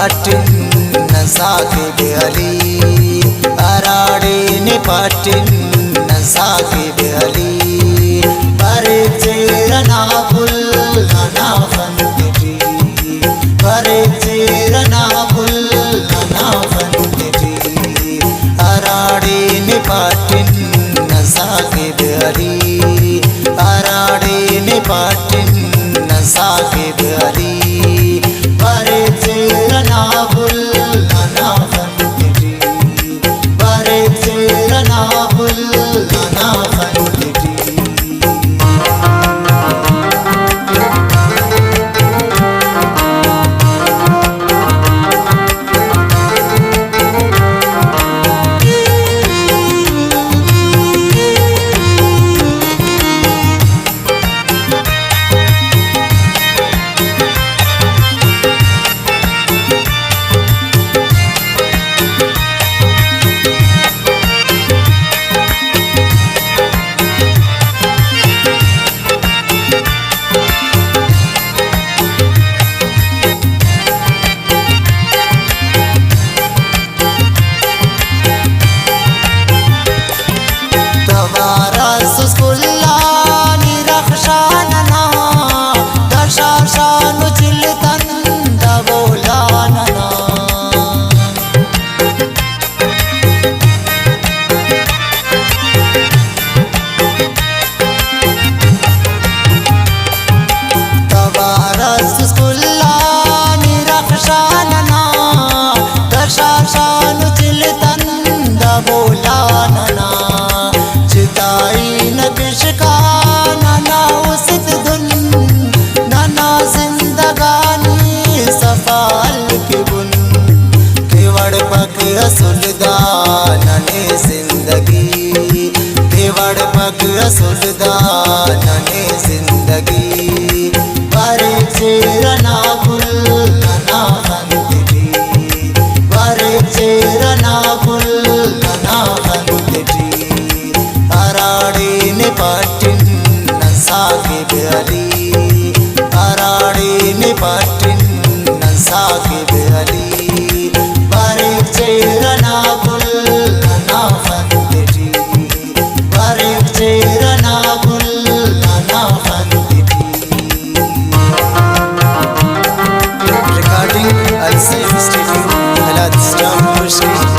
patin Saqib Ali Arade ne patin Saqib Ali Bare tera na bul na fantri Bare tera na bul na fantri Arade ne patin Saqib Ali Arade ne patin Saqib Ali Bare tera na bul na fantri Bare tera na bul na fantri सुल्तानने जिंदगी देवड़ पग सुल्तानने जिंदगी बारे चेरना बुल ना बंदगी बारे चेरना बुल ना बंदगी अराड़ी ने पाटिन साक़िब अली अराड़ी ने पाटिन साक़िब अली बारे चेरना बुल ना फंदगी बारे चेरना बुल ना फंदगी Recording Al-Saif Studio Haladistan Mushkil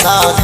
साथ